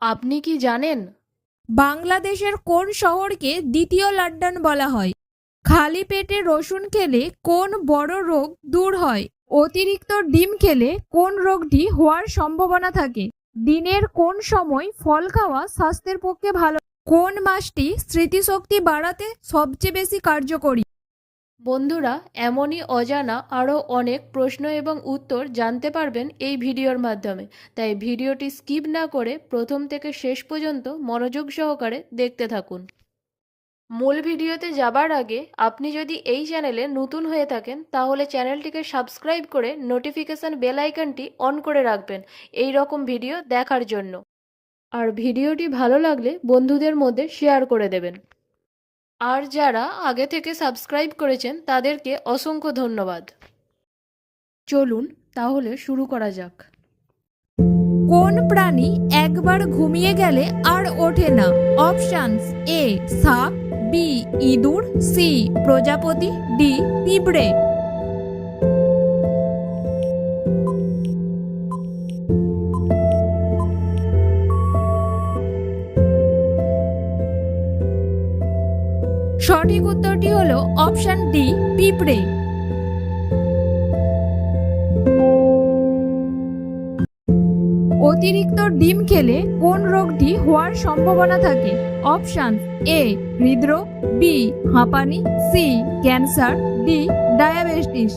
আপনি কি জানেন বাংলাদেশের কোন শহরকে দ্বিতীয় লন্ডন বলা হয়? খালি পেটে রসুন খেলে কোন বড় রোগ দূর হয়? অতিরিক্ত ডিম খেলে কোন রোগটি হওয়ার সম্ভাবনা থাকে? দিনের কোন সময় ফল খাওয়া স্বাস্থ্যের পক্ষে ভালো? কোন মাসটি স্মৃতিশক্তি বাড়াতে সবচেয়ে বেশি কার্যকরী? বন্ধুরা, এমনই অজানা আরও অনেক প্রশ্ন এবং উত্তর জানতে পারবেন এই ভিডিওর মাধ্যমে। তাই ভিডিওটি স্কিপ না করে প্রথম থেকে শেষ পর্যন্ত মনোযোগ সহকারে দেখতে থাকুন। মূল ভিডিওতে যাবার আগে আপনি যদি এই চ্যানেলে নতুন হয়ে থাকেন তাহলে চ্যানেলটিকে সাবস্ক্রাইব করে নোটিফিকেশন বেল আইকনটি অন করে রাখবেন এই রকম ভিডিও দেখার জন্য। আর ভিডিওটি ভালো লাগলে বন্ধুদের মধ্যে শেয়ার করে দেবেন। আর যারা আগে থেকে সাবস্ক্রাইব করেছেন তাদেরকে অসংখ্য ধন্যবাদ। চলুন তাহলে শুরু করা যাক। কোন প্রাণী একবার ঘুমিয়ে গেলে আর ওঠে না? অপশনস: এ সাপ, বি ইঁদুর, সি প্রজাপতি, ডি পিঁপড়ে। সঠিক উত্তরটি হলো অপশন ডি পিঁপড়ে। অতিরিক্ত ডিম খেলে কোন রোগটি হওয়ার সম্ভাবনা থাকে? অপশন: এ হৃদরোগ, বি হাঁপানি, সি ক্যান্সার, ডি ডায়াবেটিস।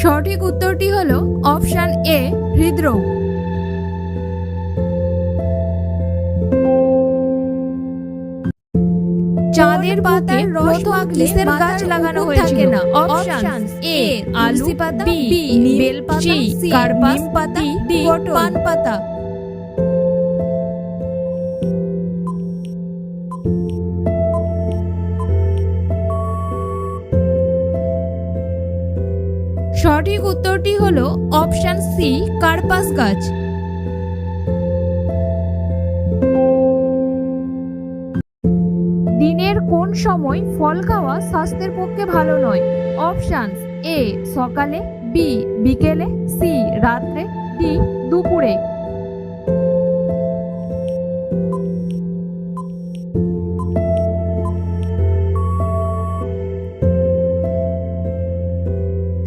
সঠিক উত্তরটি হলো অপশন এ হৃদরোগ। চাঁদের পাতার প্রথম কিসের গাছ লাগানো হয়েছিল? না অপশন: এ আলু পাতা, বি বেল পাতা, সি কার্পাস পাতা, ডি পান পাতা। সঠিক উত্তরটি হলো অপশন সি কার্পাস গাছ। দিনের কোন সময় ফল খাওয়া স্বাস্থ্যের পক্ষে ভালো নয়? অপশন: এ সকালে, বি বিকেলে, সি রাত্রে, ডি দুপুরে।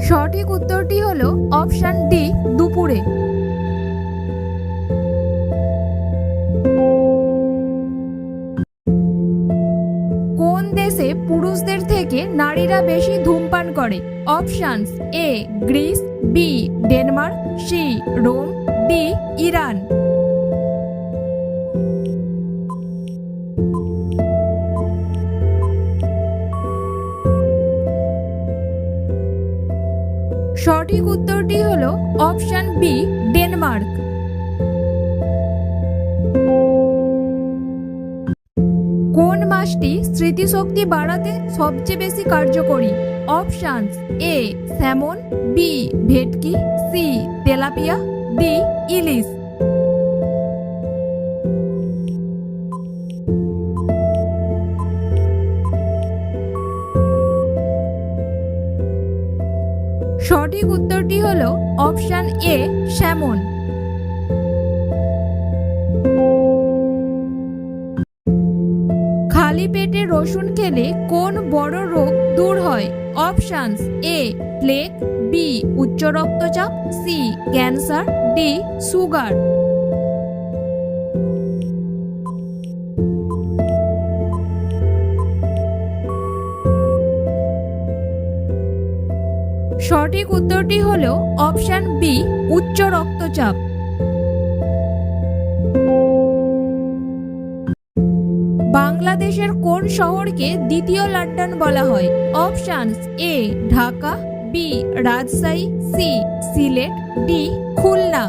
সঠিক উত্তরটি হলো অপশন ডি দুপুরে। কোন দেশে পুরুষদের থেকে নারীরা বেশি ধূমপান করে? Options: A Greece, B Denmark, C Rome, D Iran. সঠিক উত্তরটি হলো অপশন বি ডেনমার্ক। কোন মাছটি স্মৃতিশক্তি বাড়াতে সবচেয়ে বেশি কার্যকরী? অপশনস: এ স্যামন, বি ভেটকি, সি তেলাপিয়া, ডি ইলিশ। সঠিক উত্তরটি হলো অপশন এ স্যামন। খালি পেটে রসুন খেলে কোন বড় রোগ দূর হয়? অপশনস: এ প্লেগ, বি উচ্চ রক্তচাপ, সি ক্যান্সার, ডি সুগার। সঠিক উত্তরটি হলো অপশন বি উচ্চ রক্তচাপ। বাংলাদেশের কোন শহরকে দ্বিতীয় লন্ডন বলা হয়? Options: A Dhaka, B Rajshahi, C Sylhet, D Khulna.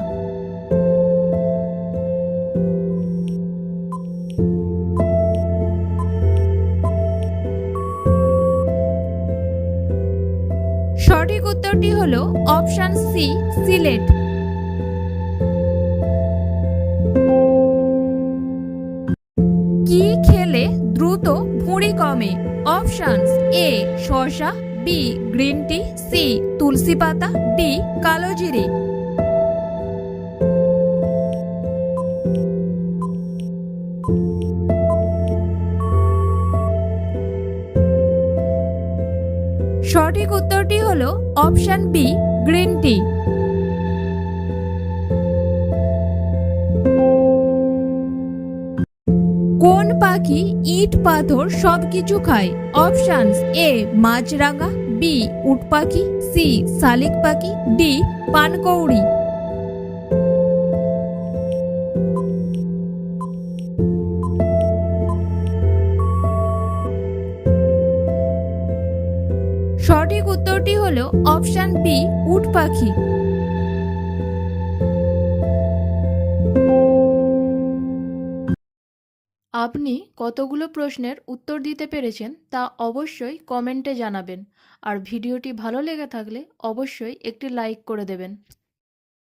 সঠিক উত্তরটি হলো অপশন সি সিলেট। কি খেলে দ্রুত ভুঁড়ি কমে? অপশনস: এ এ শসা, বি গ্রিন টি, সি তুলসী পাতা, ডি কালো জিরে। সঠিক উত্তরটি হলো অপশন বি গ্রিন টি। কোন পাখি ইট পাথর সবকিছু খায়? অপশনস এ মাছরাঙা, বি উট পাখি, সি শালিক পাখি, ডি পানকৌড়ি। সঠিক উত্তরটি হলো অপশন বি উট পাখি। আপনি কতগুলো প্রশ্নের উত্তর দিতে পেরেছেন তা অবশ্যই কমেন্টে জানাবেন। আর ভিডিওটি ভালো লেগে থাকলে অবশ্যই একটি লাইক করে দেবেন।